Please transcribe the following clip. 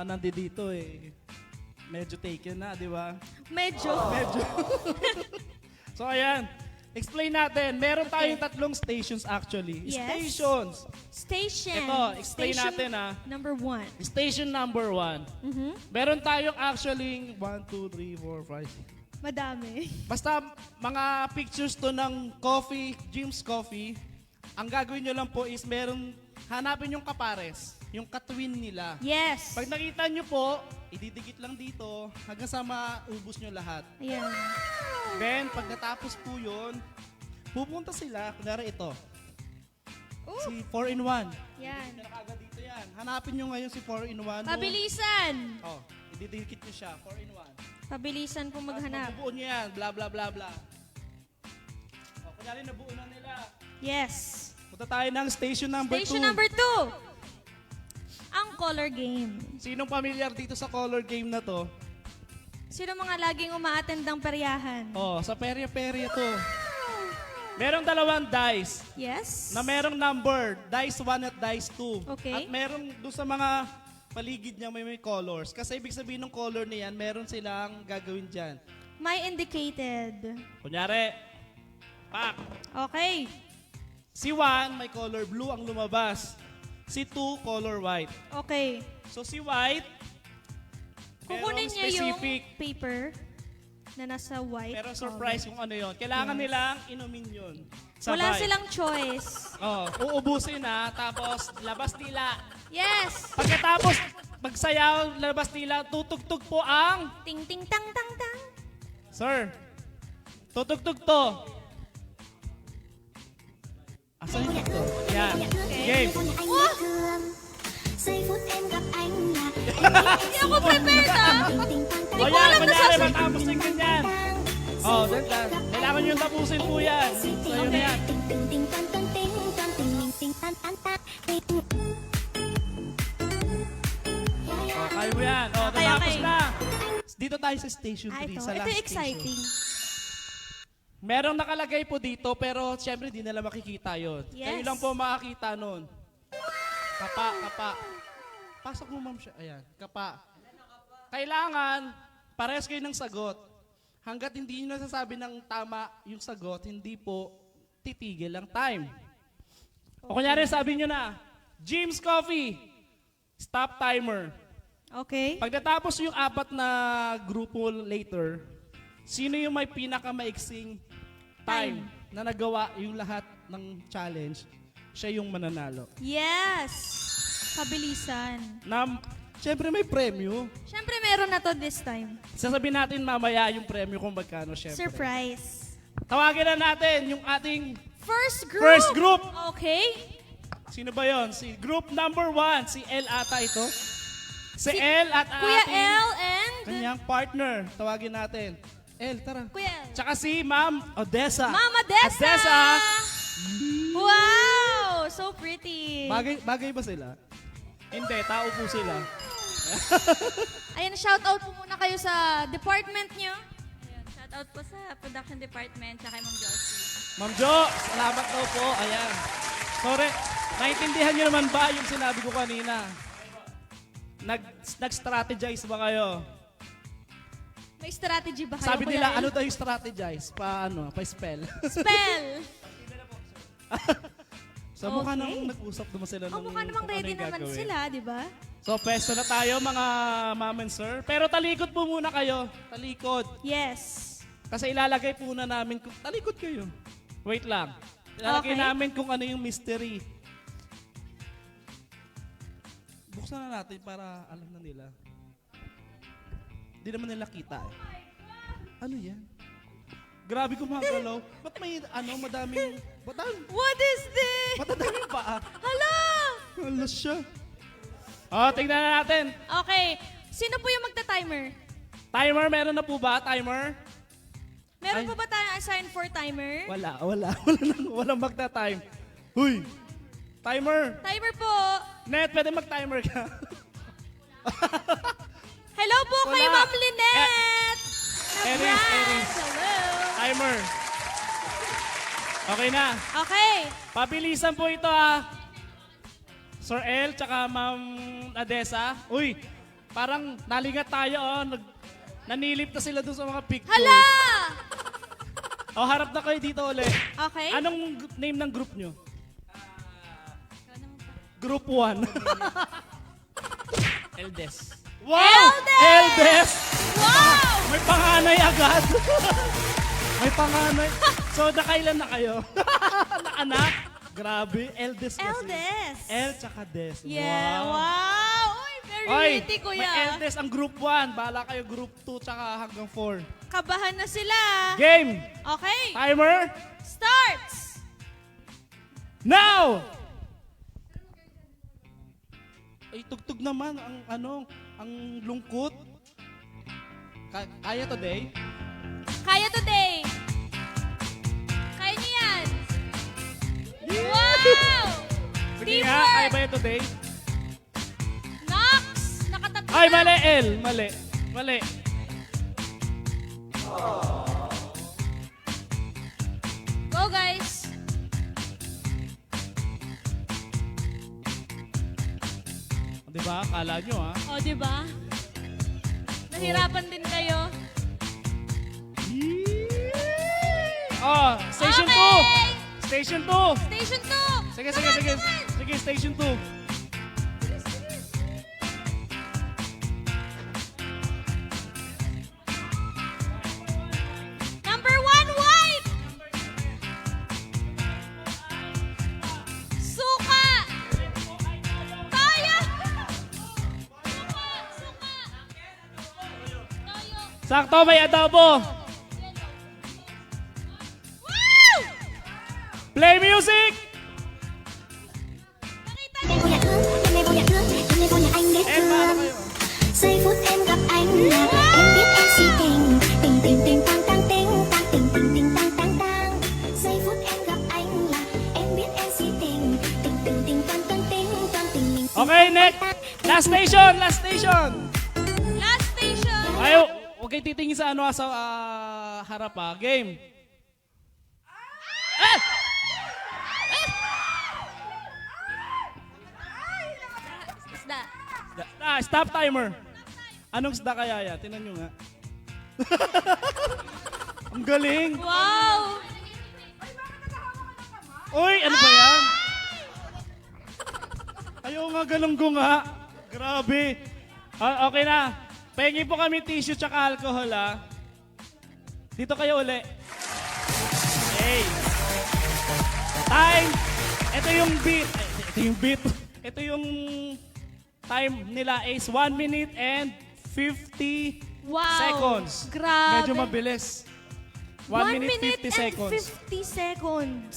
Nandito eh. Medyo taken na, di ba? Medyo. Medyo. So ayan, explain natin. Meron tayong tatlong stations actually. Yes. Stations. Station. Ito, explain Station natin, number 1. Station number 1. Meron tayong actually 1, 2, 3, 4, 5, 6. Madami. Basta mga pictures to ng coffee, Jim's Coffee. Ang gagawin nyo lang po is hanapin yung kapares, yung katwin nila. Yes. Pag nakita nyo po, ididikit lang dito hanggang sa maubos nyo lahat. Ayan. Then, pag natapos po yun, pupunta sila, kunwari ito. Si 4-in-1. Yan. Nakagad dito yan. Hanapin nyo ngayon si 4-in-1. Pabilisan. Oh, ididikit nyo siya, 4-in-1. Pabilisan po maghanap. Mabubuo nyo yan, bla bla bla bla. Oh, kunyari nabuo na nila. Yes. Punta tayo ng station number 2. Station number 2. Ang color game. Sinong pamilyar dito sa color game na to? Sino mga laging umaattend ng peryahan? Oh, sa perya-perya to. Merong dalawang dice Yes. na merong number, dice 1 at dice 2. Okay. At merong doon sa mga paligid niya may colors. Kasi ibig sabihin ng color niyan, meron silang gagawin dyan. May indicated. Kunyari, pak. Okay. Si 1, may color blue ang lumabas. Si 2, color white. Okay. So si white, Kukunin merong niya yung specific, paper na nasa white pero surprise kung ano yon. Kailangan Yes. nilang inumin yun. Wala Sabay. silang choice. Oh, uubusin na, tapos labas nila. Yes. Pagkatapos magsayaw, labas nila, tutugtog po ang... Ting ting tang tang tang. Sir, tutugtog to. Asan yung tugtog? Yan. Game. Giây phút em gặp anh là Hindi ako prepared ah. O ko yan, alam na kunyari, sasabihin. matapos na ganyan. Oh, dandan. Kailangan nyo tapusin po yan. So, yun na yan. tình tình tình tan tan tình tan tình mình tình tan tan tan tình. Oh, kaya mo yan. Oh, Okay, natapos okay. na. Dito tayo sa station 3, Ito. sa Ito last yung exciting. station. Merong nakalagay po dito, pero siyempre di nila makikita yon. Yes. Kayo lang po makakita nun. Kapa, kapa. Pasok mo, ma'am siya. Ayan, kapa. Kailangan, parehas kayo ng sagot. Hanggat hindi nyo nasasabi ng tama yung sagot, hindi po titigil ang time. O kunyari, sabi nyo na, Jim's Coffee, stop timer. Okay. Pag natapos yung 4 na grupo later, sino yung may pinakamaiksing time na nagawa yung lahat ng challenge, siya yung mananalo. Yes. Pabilisan. Siyempre may premyo. Siyempre meron na to this time. Sasabihin natin mamaya yung premyo kung magkano siyempre. Surprise. Tawagin na natin yung ating First group. First group. Okay. Sino ba yon? Si group number 1, si El ata ito. Si El at Kuya ating L and kanyang partner. Tawagin natin. El, tara. Kuya L. Tsaka si Ma'am Odessa. Mama Dessa. Odessa. Wow! So pretty. Bagay ba sila? Hindi, tao po sila. Ayan, shout out po muna kayo sa department nyo. Ayan, shout out po sa production department tsaka kay Ma'am Josie. Ma'am Jo, salamat daw po. Ayan. Sorry, naintindihan niyo naman ba yung sinabi ko kanina? Nag-strategize ba kayo? May strategy ba kayo? Sabi Kuya nila, L? ano daw yung strategize? Pa-spell. Spell. So mukha Okay. namang nag-usap naman sila. O mukha namang kung ano ready yung naman gagawin. sila, di ba? So pwesto na tayo mga ma'am and sir. Pero talikod po muna kayo. Talikod. Yes. Kasi ilalagay po na namin, talikod kayo. Wait lang. Ilalagay Okay. namin kung ano yung mystery. Buksan na natin para alam na nila. Hindi naman nila kita eh. Ano yan? Grabe gumagalaw. Ba't may madaming What is this? matadaming paa? Hala! Hala siya. Tingnan na natin. Okay. Sino po yung magta-timer? Timer, meron na po ba? Timer? Meron Ay. po ba tayong assign for timer? Wala. Walang magta-time. Huy! Timer! Timer po. Net, pwede mag-timer ka. Hello po kay Wala. Ma'am Lynette. Aries. Hello. Timer. Okay na. Okay. Pabilisan po ito Sir El, tsaka Ma'am Adessa. Uy, Parang nalingat tayo, oh. Nanilip na sila dun sa mga picture. Hala! Oh, harap na kayo dito ulit. Okay. Anong name ng group nyo? Group 1. Eldes. Wow! Eldes! Eldes! Wow! May panganay agad. May panganay. So, nakailan na kayo? Na anak? Grabe, Eldes kasi. Eldes. El tsaka Des. Yeah, wow. Uy, very Oy, witty, kuya. may Eldes ang group 1. Bahala kayo group 2 tsaka hanggang 4. Kabahan na sila. Game! Okay. Timer! Starts. Now! Ay, tugtog naman ang lungkot. Kaya today? Kaya today. Kaya niyo yan. Wow! Sige nga, kaya Teamwork. ba yun today? Nox. Nakatatlo Ay, na. mali, L. Mali. Mali. Go, guys. Di ba? Kala nyo, ha? O, di ba? Nahirapan din kayo. Oh, Station 2! Okay. Station 2! Station 2. Sige, sige, sige. Sige, Station 2. Number 1, white. Suka. Toyo. Suka. Toyo. Sakto, may adobo. Wow! Play music! Nakita Em niyo. vô nhà thương, em vô nhà anh ghét Eh, paano thương. kayo? Giây phút em gặp anh là em biết em si tình. Tình tình tình tang tang ting, tang tình tình tình tang tang tang. Giây phút em gặp anh là em biết em si tình. Tình tình tình tang tang ting, tang tình tình. Okay, next. Last station, last station. Last station. Ayaw, huwag kayo titingin sa sa harap, ha. Game. Isda. Stop timer. Anong isda kaya yan? Tingnan nyo nga. Ang galing. Wow! Uy, ano ba yan? Ayaw nga, galunggo nga. Grabe. Ah, okay na. Pengi po kami tissue tsaka alcohol, ha. Dito kayo uli. Okay. Time. Ito yung beat. Ay, ito yung beat. Ito yung time nila is 1 minute and 50 Wow! seconds. Grabe. Medyo mabilis. 1 minute 50 seconds. 50 seconds.